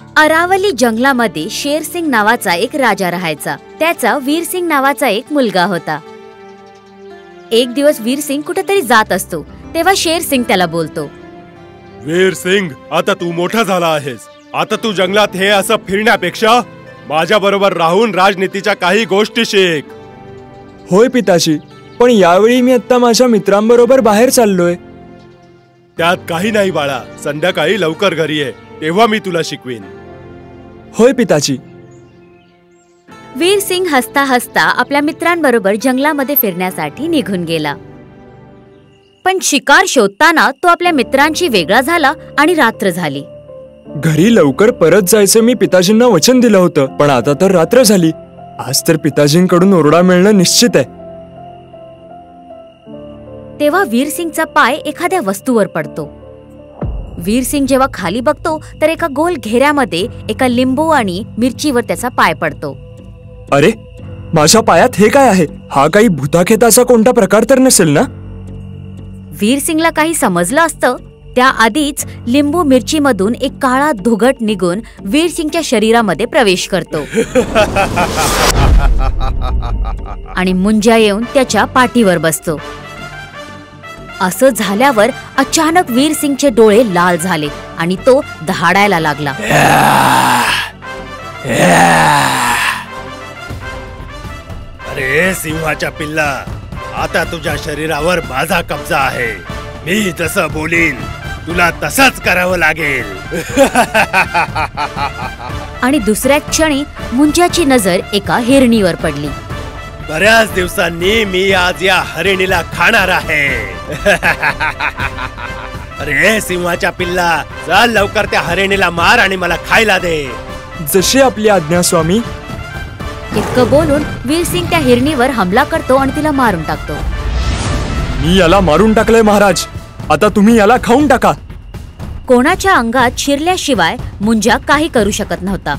अरावली जंगलामध्ये शेरसिंग नावाचा एक राजा राहायचा. त्याचा वीरसिंग नावाचा एक मुलगा होता. एक दिवस वीरसिंग कुठेतरी जात असतो तेव्हा शेरसिंग त्याला बोलतो, वीरसिंग, आता तू मोठा झाला आहेस. आता तू जंगलात हे असं फिरण्यापेक्षा माझ्या बरोबर राहून राजनीतीच्या काही गोष्टी शिक. होय पिताजी, पण यावेळी मी आता माझ्या मित्रांबरोबर बाहेर चाललोय. त्यात काही नाही बाळा, संध्याकाळी लवकर घरी ये, तेव्हा मी तुला शिकवीन. होय पिताजी. वीरसिंग हसता हसता आपल्या मित्रांबरोबर जंगलामध्ये फिरण्यासाठी निघून गेला. पण शिकार शोधताना तो आपल्या मित्रांशी वेगळा झाला आणि रात्र झाली. घरी लवकर परत जायचं मी पिताजींना वचन दिलं होतं, पण आता तर रात्र झाली. आज तर पिताजींकडून ओरडा मिळणं निश्चित आहे. तेव्हा वीरसिंगचा पाय एखाद्या वस्तूवर पडतो. वीरसिंग जेव्हा खाली बघतो तर एका गोल घेऱ्यामध्ये एका लिंबू आणि मिरचीवर त्याचा पाय पडतो. अरे, माझ्या पायात हे काय आहे? हा काही भूताखेताचा कोणता प्रकार तर नसेल ना? वीरसिंगला काही समजलं असतं त्याआधीच लिंबू मिरची मधून एक काळा धुगट निघून वीरसिंगच्या शरीरामध्ये प्रवेश करतो आणि मुंजा येऊन त्याच्या पाठीवर बसतो. असं झाल्यावर अचानक वीरसिंगचे डोळे लाल झाले आणि तो दहाडायला लागला. अरे सिंहाच्या पिल्ला, आता तुझ्या शरीरावर माझा कब्जा आहे. मी जसं बोलीन तुला तसंच करावं लागेल. आणि दुसऱ्या क्षणी मुंजाची नजर एका हिरणीवर पडली. बऱ्याच दिवसांनी मी आज या हरिणीला खाणार आहे. अरे सिंहाच्या पिल्ला, चल लवकर त्या हरिणीला मार आणि मला खायला दे. जशी आपली आज्ञा स्वामी. इतकं बोलून वीरसिंग त्या हिरणीवर हमला करतो आणि तिला मारून टाकतो. मी याला मारून टाकलंय महाराज, आता तुम्ही याला खाऊन टाका. कोणाच्या अंगात शिरल्याशिवाय मुंजा काही करू शकत नव्हता,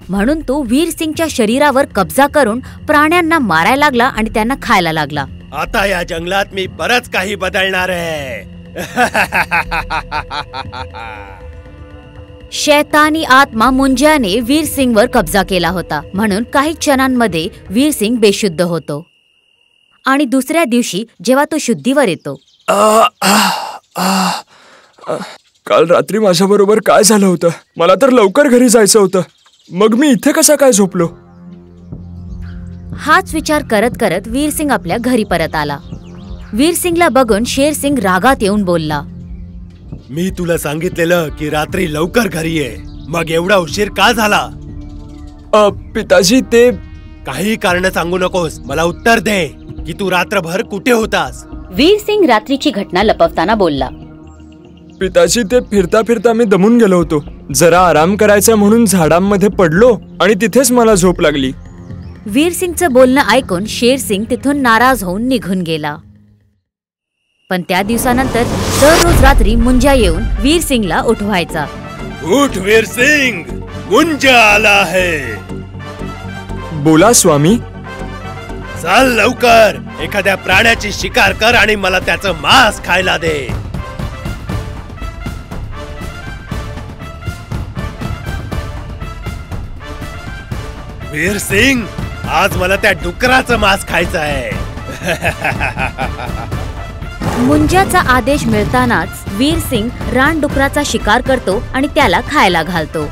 म्हणून तो वीरसिंगच्या शरीरावर कब्जा करून प्राण्यांना मारायला लागला आणि त्यांना खायला लागला. आता या जंगलात मी बरंच काही बदलणार आहे. शैतानी आत्मा मुंजाने वीरसिंगवर कब्जा केला होता, म्हणून काही क्षणांमध्ये वीरसिंग बेशुद्ध होतो. आणि दुसऱ्या दिवशी जेव्हा तो शुद्धीवर येतो, काल रात्री माझ्या बरोबर काय झालं होतं? मला तर लवकर घरी जायचं होतं, मग मी इथे कसा काय झोपलो? हाच विचार करत करत वीरसिंग आपल्या घरी परत आला. वीरसिंगला बघून शेरसिंग रागात येऊन बोलला, मी तुला सांगितलेलं की रात्री लवकर घरी ये, मग एवढा उशीर का झाला? पिताजी, ते काही कारण सांगू नकोस, मला उत्तर दे की तू रात्रभर कुठे होतास? वीरसिंग रात्रीची घटना लपवताना बोलला, पिताजी, ते फिरता फिरता मी दमून गेलो होतो. जरा आराम करायचा म्हणून झाडांमध्ये पडलो आणि तिथेच मला झोप लागली. वीरसिंगचं बोलणं ऐकून शेरसिंग तिथून नाराज होऊन निघून गेला. पण त्या दिवसानंतर दररोज रात्री मुंजा येऊन वीरसिंगला उठवायचा. उठ वीरसिंग, मुंजा आला आहे. बोला स्वामी. चल लवकर एखाद्या प्राण्याची शिकार कर आणि मला त्याचं मांस खायला दे. वीरसिंग, आज मला त्या डुकराचं मांस खायचं आहे. मुंजाचा आदेश मिळतानाच वीरसिंग रानडुकराचा शिकार करतो आणि त्याला खायला घालतो.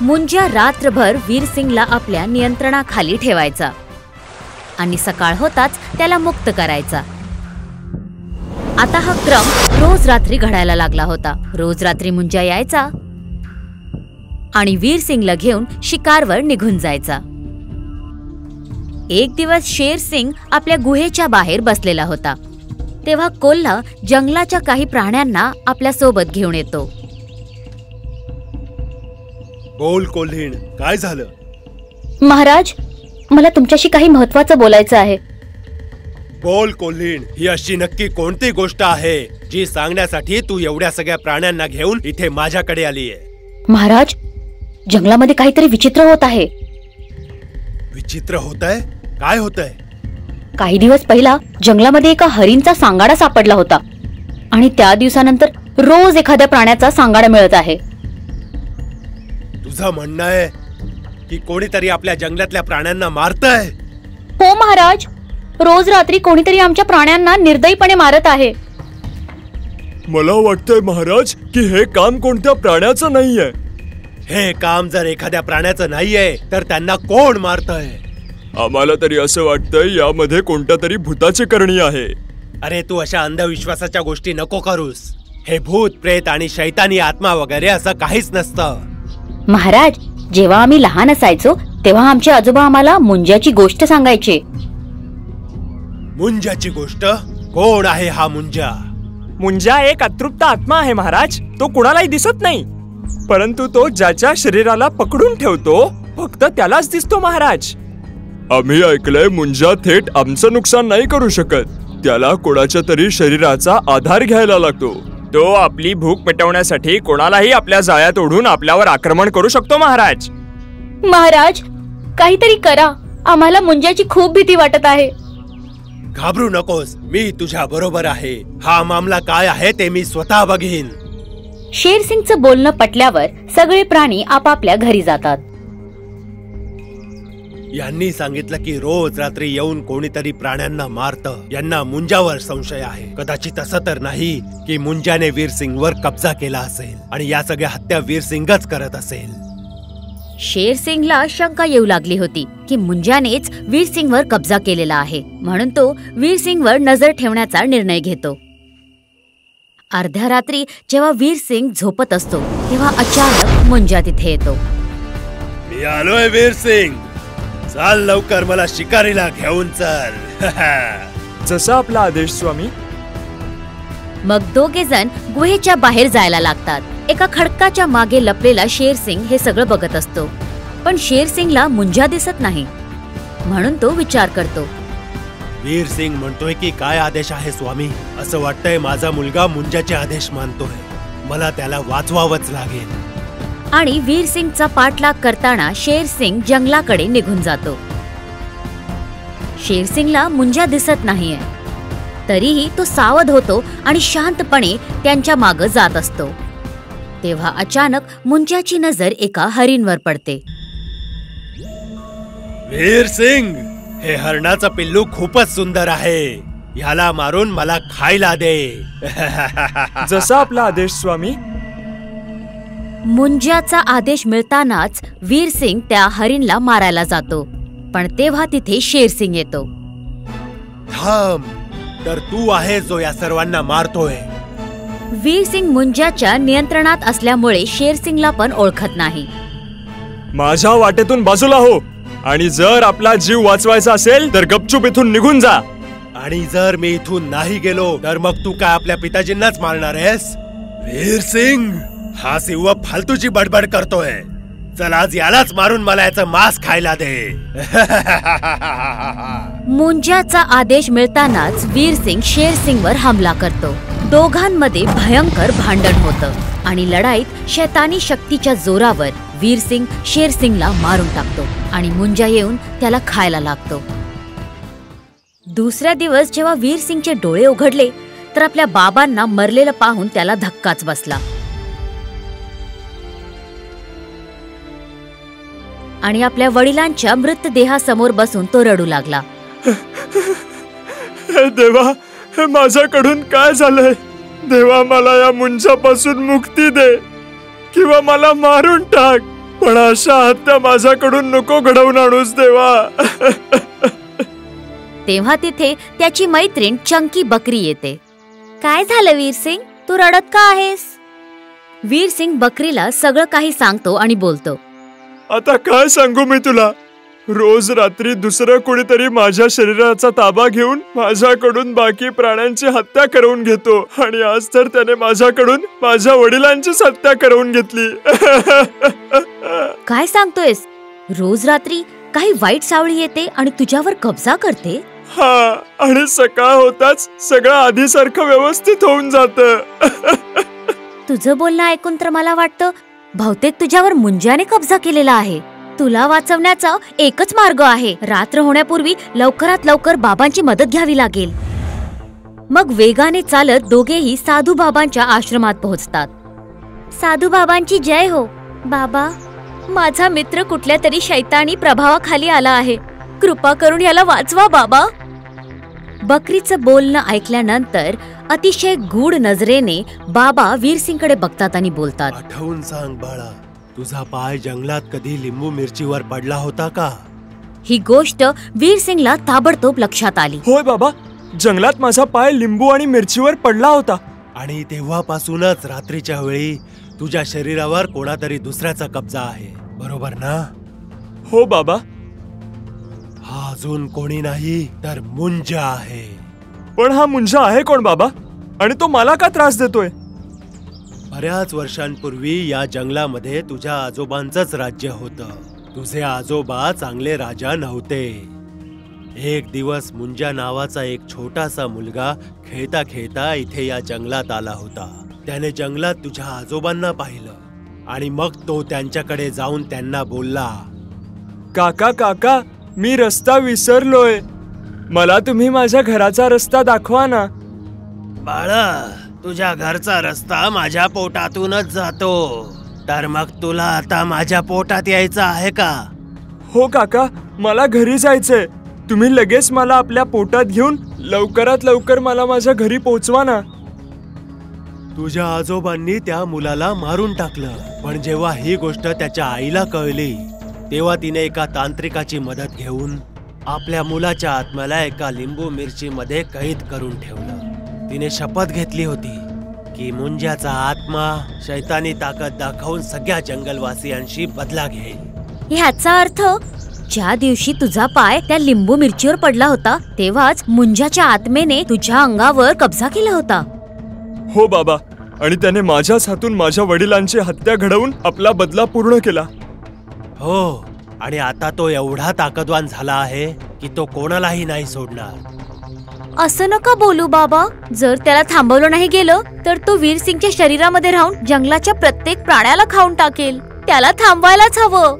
मुंजा रात्रभर वीरसिंगला आपल्या नियंत्रणाखाली ठेवायचा आणि सकाळ होताच त्याला मुक्त करायचा. आता हा क्रम रोज रात्री घडायला लागला होता. रोज रात्री मुंजा यायचा आणि वीरसिंगला घेऊन शिकारवर निघून जायचा. एक दिवस शेरसिंग आपल्या गुहेच्या बाहेर बसलेला होता. तेव्हा कोल्हा जंगलाच्या काही प्राण्यांना आपल्या सोबत घेऊन येतो. बोल कोल्हीण, काय झालं? महाराज, मला तुमच्याशी काही महत्त्वाचं बोलायचं आहे. बोल कोल्हीण, ही अशी नक्की कोणती गोष्ट आहे जी सांगण्यासाठी तू एवढ्या सगळ्या प्राण्यांना घेऊन इथे माझ्याकडे आलीये? महाराज, जंगलामध्ये काहीतरी विचित्र होत आहे. विचित्र होतंय? काय होतंय? काही दिवस पहिला जंगलामध्ये एका हरिणचा सांगाडा सापडला होता आणि त्या दिवसानंतर रोज एखाद्या प्राण्याचा सांगाडा मिळत आहे. तुझं म्हणणं आहे की कोणीतरी आपल्या जंगलातल्या प्राण्यांना मारतंय? हो महाराज, रोज रात्री कोणीतरी आमच्या प्राण्यांना निर्दयीपणे मारत आहे. मला वाटतंय महाराज की हे काम कोणत्या प्राण्याचं नाहीये. हे काम जर एखाद्या प्राण्याचं नाहीये तर त्यांना कोण मारतंय? आम्हाला तरी असं वाटतंय यामध्ये कोणत्या तरी भूताची करणी आहे. अरे तू अशा अंधविश्वासाच्या गोष्टी नको करूस. हे भूत प्रेत आणि शैतानी आत्मा वगैरे असं काहीच नसतं. महाराज, जेव्हा आम्ही लहान असायचो तेव्हा आमचे आजोबा आम्हाला मुंजाची गोष्ट सांगायचे. मुंजाची गोष्ट? कोण आहे हा मुंजा? मुंजा एक अतृप्त आत्मा आहे महाराज. तो कुणालाही दिसत नाही, परंतु तो ज्याच्या शरीराला पकडून ठेवतो फक्त त्यालाच दिसतो महाराज. आम्ही ऐकलंय मुंजा थेट आमचं नुकसान नाही करू शकत. त्याला कोणाच्या तरी शरीराचा आधार घ्यायला लागतो. तो आपली भूक मिटवण्यासाठी कोणालाही आपल्या जाळ्यात ओढून आपल्यावर आक्रमण करू शकतो महाराज. महाराज, काहीतरी करा. आम्हाला मुंजाची खूप भीती वाटत आहे. घाबरू नकोस, मी तुझ्या बरोबर आहे. हा मामला काय आहे ते मी स्वतः बघीन. शेरसिंगचं बोलणं पटल्यावर सगळे प्राणी आपापल्या घरी जातात. यांनी सांगितलं की रोज रात्री येऊन कोणीतरी प्राण्यांना मारतं. यांना मुंजावर संशय आहे. कदाचित असं तर नाही की मुंजाने वीरसिंगवर कब्जा केला असेल आणि या सगळ्या हत्या वीरसिंगच करत असेल. शेरसिंगला शंका येऊ लागली होती की मुंजानेच वीरसिंगवर कब्जा केलेला आहे, म्हणून तो वीरसिंगवर नजर ठेवण्याचा निर्णय घेतो. अर्ध्या रात्री जेव्हा वीरसिंग झोपत असतो तेव्हा अचानक मुंजा तिथे येतो. मी आलोय वीरसिंग, चाल लवकर, मला शिकारीला घेऊन चल. जसा आपला आदेश स्वामी. मग दोघे जण गुहेच्या बाहेर जायला लागतात. एका खडकाच्या मागे लपलेला शेरसिंग हे सगळं बघत असतो, पण शेरसिंगला मुंजा दिसत नाही. म्हणून तो विचार करतो. वीरसिंग म्हणतोय की काय आदेश आहे स्वामी? असं वाटतंय माझा मुलगा मुंजाचे आदेश मानतोय. मला त्याला वाचवावंच लागेल. आणि वीरसिंगचा पाठलाग करताना शेरसिंग जंगलाकडे निघून जातो. शेरसिंगला मुंजा दिसत नाहीये, तरीही तो सावध होतो आणि शांतपणे त्यांच्या मागे जात असतो. तेव्हा अचानक मुंजाची नजर एका हरिणवर पडते. वीरसिंग, हे हरणाचं पिल्लू खूपच सुंदर आहे. ह्याला मारून मला खायला दे. जसा आपला आदेश स्वामी. मुंजाचा आदेश मिळतानाच वीरसिंग त्या हरिणला मारायला जातो, पण तेव्हा तिथे शेरसिंग येतो. थांब, तर तू आहेस जो या सर्वांना मारतोय. वीरसिंग मुंजाच्या नियंत्रणात असल्यामुळे शेरसिंगला पण ओळखत नाही. माझ्या वाटेतून बाजूला हो, आणि जर आपला जीव वाचवायचा असेल तर गपचूप इथून निघून जा. आणि जर मी इथून नाही गेलो तर मग तू काय आपल्या पिताजींनाच मारणार आहेस? वीरसिंग, हा सिंह फालतूची बडबड करतोय. चल आज यालाच मारून मला याचं मांस खायला दे. मुंजाचा आदेश मिळतानाच वीरसिंग शेरसिंगवर हमला करतो. दोघांमध्ये भयंकर भांडण होतं आणि लढाईत शैतानी शक्तीच्या जोरावर वीरसिंग शेरसिंगला मारून टाकतो आणि मुंजा येऊन त्याला खायला लागतो. दुसऱ्या दिवस जेव्हा वीरसिंगचे डोळे उघडले तर आपल्या बाबांना मरलेलं पाहून त्याला धक्काच बसला आणि आपल्या वडिलांच्या मृतदेहासमोर बसून तो रडू लागला. देवा, माझ्याकडून काय झालंय? देवा, मला या मुंजापासून मुक्ती दे किंवा मला मारून टाक, पण अशा हत्या माझ्याकडून नको घडवून आणूस देवा. तेव्हा तिथे त्याची मैत्रीण चंकी बकरी येते. काय झालं वीरसिंग, तू रडत का आहेस? वीरसिंग बकरीला सगळं काही सांगतो आणि बोलतो. आता काय सांगू मी तुला? रोज रात्री दुसरं कोणीतरी माझ्या शरीराचा ताबा घेऊन माझ्याकडून बाकी प्राण्यांची हत्या करवून घेतो, आणि आज तर त्याने माझ्याकडून माझ्या वडिलांचीच हत्या करवून घेतली. काय सांगतोयस? रोज रात्री काही वाईट सावळी येते आणि तुझ्यावर कब्जा करते? हा, आणि सकाळ होताच सगळं आधीसारखं व्यवस्थित होऊन जातं. तुझं बोलणं ऐकून तर मला वाटतं बहुतेक तुझ्यावर मुंजाने कब्जा केलेला आहे. तुला वाचवण्याचा एकच मार्ग आहे. रात्र होण्यापूर्वी लवकरात लवकर बाबांची मदत घ्यावी लागेल. मग वेगाने चालत दोघेही साधू बाबांच्या आश्रमात पोहोचतात. साधू बाबांची जय हो. बाबा, माझा मित्र कुठल्या तरी शैतानी प्रभावाखाली आला आहे. कृपा करून याला वाचवा बाबा. बकरीचं बोलणं ऐकल्यानंतर अतिशय गूढ नजरेने बाबा वीरसिंगकडे बघतात आणि बोलतात, आठवून सांग बाळा, तुझा पाय जंगलात कधी लिंबू मिरचीवर पडला होता का? ही गोष्ट वीरसिंगला ताबडतोब लक्षात आली. होय बाबा, जंगलात माझा पाय लिंबू आणि मिरचीवर पडला होता. आणि तेव्हापासूनच रात्रीच्या वेळी तुझ्या शरीरावर कोणातरी दुसऱ्याचा कब्जा आहे, बरोबर ना? हो बाबा. हा अजून कोणी नाही तर मुंजा आहे. पण हा मुंजा आहे कोण बाबा, आणि तो मला का त्रास देतोय? बऱ्याच वर्षांपूर्वी या जंगलामध्ये तुझ्या आजोबांचंच राज्य होतं. तुझे आजोबा चांगले राजा नव्हते. एक दिवस मुंजा नावाचा एक छोटासा मुलगा खेळता खेळता इथे या जंगलात आला होता. त्याने जंगलात तुझ्या आजोबांना पाहिलं आणि मग तो त्यांच्याकडे जाऊन त्यांना बोलला, काका काका, मी रस्ता विसरलोय. मला तुम्ही माझ्या घराचा रस्ता दाखवा ना. बाळा, तुझ्या घरचा रस्ता माझ्या पोटातूनच जातो, तर मग तुला आता माझ्या पोटात यायचं आहे का? हो काका, मला घरी जायचंय. तुम्ही लगेच मला आपल्या पोटात घेऊन लवकरात लवकर मला माझ्या घरी पोहोचवा ना. तुझ्या आजोबांनी त्या मुलाला मारून टाकलं, पण जेव्हा ही गोष्ट त्याच्या आईला कळली तेव्हा तिने एका तांत्रिकाची मदत घेऊन आपल्या मुलाच्या आत्म्याला एका लिंबू मिरची मध्ये कैद करून ठेवलं. तिने शपथ घेतली होती की मुंजाचा आत्मा शैतानी ताकद दाखवून सगळ्या जंगलवासियांशी बदला घेईल. ह्याचा अर्थ ज्या दिवशी तुझा पाय त्या लिंबू मिरचीवर पडला होता तेव्हाच मुंजाच्या आत्मेने तुझ्या अंगावर कब्जा केला होता. हो बाबा, आणि त्याने माझ्याच हातून माझ्या वडिलांची हत्या घडवून आपला बदला पूर्ण केला. हो, आणि आता तो एवढा ताकदवान झाला आहे की तो कोणालाही नाही सोडणार. असं नका बोलू बाबा. जर त्याला थांबवलं नाही गेलं तर तो वीरसिंगच्या शरीरामध्ये राहून जंगलाच्या प्रत्येक प्राण्याला खाऊन टाकेल. त्याला थांबवायलाच हवं.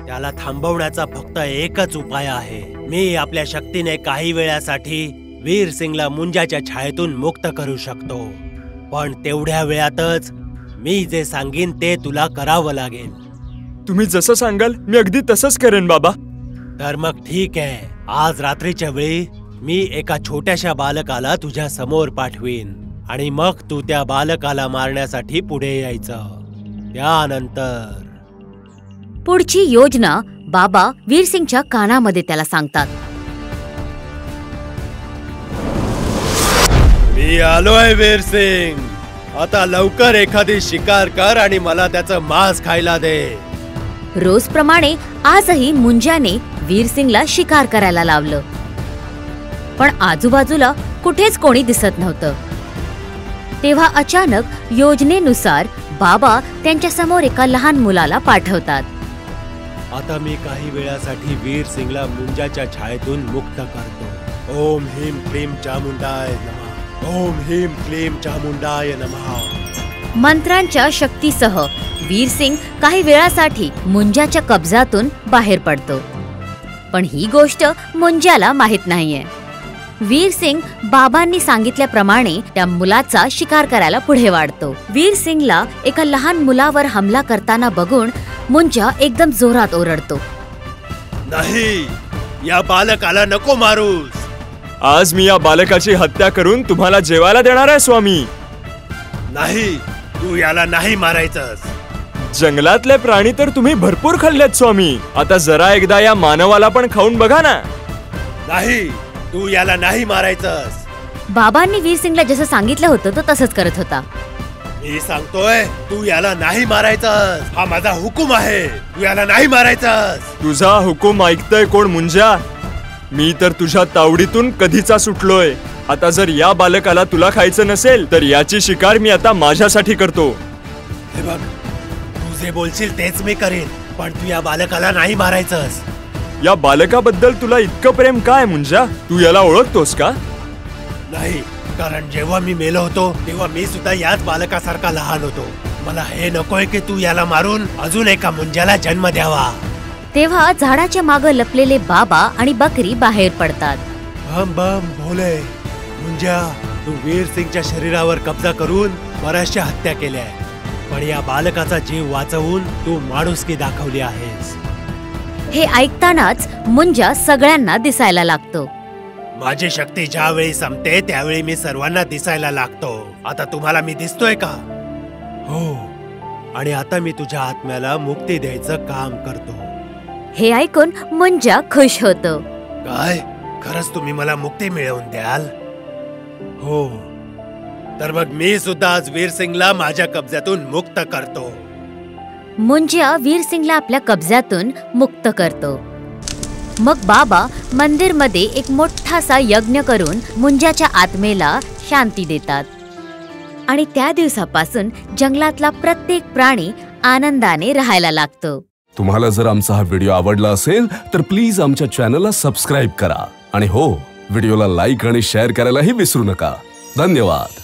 त्याला थांबवण्याचा फक्त एकच उपाय आहे. मी आपल्या शक्तीने काही वेळासाठी वीरसिंगला मुंजाच्या छायेतून मुक्त करू शकतो, पण तेवढ्या वेळातच मी जे सांगीन ते तुला करावं लागेल. तुम्ही जसं सांगाल मी अगदी तसंच करेन बाबा. तर मग ठीक आहे. आज रात्रीच्या वेळी मी एका छोट्याशा बालकाला तुझ्या समोर पाठवीन आणि मग तू त्या बालकाला मारण्यासाठी पुढे यायचं. त्यानंतर पुढची योजना बाबा वीरसिंगच्या कानामध्ये त्याला सांगतात. मी आलोय वीरसिंग, आता लवकर एखादी शिकार कर आणि मला त्याचं मांस खायला दे. रोजप्रमाणे आजही मुंजाने वीरसिंगला शिकार करायला लावलं, पण आजूबाजूला कुठेच कोणी दिसत नव्हतं. तेव्हा अचानक योजनेनुसार बाबा त्यांच्या समोर एका लहान मुलाला पाठवतात. आता मी काही वेळासाठी वीरसिंगला मुंजाच्या छायेतून मुक्त करतो. ओम ह्रीम क्लीम चामुंडाय नमः. ओम ह्रीम क्लीम चामुंडाय नमः. मंत्रांच्या शक्तीसह वीरसिंग काही वेळासाठी मुंजाच्या कब्जातून बाहेर पडतो, पण ही गोष्ट मुंजाला माहित नाहीये. वीरसिंग बाबांनी सांगितल्याप्रमाणे त्या मुलाचा शिकार करायला पुढे वाढतो. वीरसिंगला एका लहान मुलावर हमला करताना बघून मुंजा एकदम जोरात ओरडतो, नाही, या बालकाला नको मारूस. आज मी या बालकाची हत्या करून तुम्हाला जेवायला देणार आहे स्वामी. नाही, तू याला नाही मारायचंस. जंगलातले प्राणी तर तुम्ही भरपूर खाल्लेत स्वामी. आता जरा एकदा या मानवाला पण खाऊन बघा ना. नाही, तू याला नाही मारायचंस. बाबांनी वीरसिंगला जसं सांगितलं होतं तो तसंच करत होता. मी सांगतोय, तू याला नाही मारायचंस. हा माझा हुकूम आहे. तू याला नाही मारायचंस. तुझा हुकूम ऐकतोय कोण मुंजा? मी तर तुझ्या तावडीतून कधीचा सुटलोय. आता जर या बालकाला तुला खायचं नसेल तर याची शिकार मी आता माझ्यासाठी करतो. हे बघ, तू जे बोलशील तेच मी करेन, पण तू या बालकाला नाही मारायचंस. या बालकाबद्दल तुला इतकं प्रेम काय मुंजा? तू याला ओळखतोस का? नाही, कारण जेव्हा मी मेलो होतो तेव्हा मी सुद्धा याच बालकासारखा लहान होतो. मला हे नकोय की तू याला मारून अजून एका मुंजाला जन्म द्यावा. तेव्हा झाडाच्या मागं लपलेले बाबा आणि बकरी बाहेर पडतात. बम बम भोले. मुंजा, तू वीरसिंगच्या शरीरावर कब्जा करून बऱ्याचशा हत्या केल्या. पण या बालकाचा जीव वाचवून तू माणुसकी दाखवली आहेस. हे ऐकतानाच मुंजा सगळ्यांना दिसायला लागतो. माझी शक्ती ज्यावेळी संपते त्यावेळी मी सर्वांना दिसायला लागतो. आता तुम्हाला मी दिसतोय का? हो. आणि आता मी तुझ्या आत्म्याला मुक्ती द्यायचं काम करतो. हे ऐकून मुंजा खुश होतो. काय? खरंच तुम्ही मला मुक्ती मिळवून द्याल? हो. तर मग मी सुद्धा आज वीरसिंगला माझ्या कब्जातून मुक्त करतो. मुंजा वीरसिंगला आपल्या कब्जातून मुक्त करतो. मग बाबा मंदिरमध्ये एक मोठासा यज्ञ करून मुंजाच्या आत्मेला शांती देतात. आणि त्या दिवसापासून जंगलातला प्रत्येक प्राणी आनंदाने राहायला लागतो. तुम्हाला जर आमचा हा व्हिडिओ आवडला असेल तर प्लीज आमच्या चॅनलला सबस्क्राईब करा. आणि हो, व्हिडिओला लाईक आणि शेअर करायलाही विसरू नका. धन्यवाद.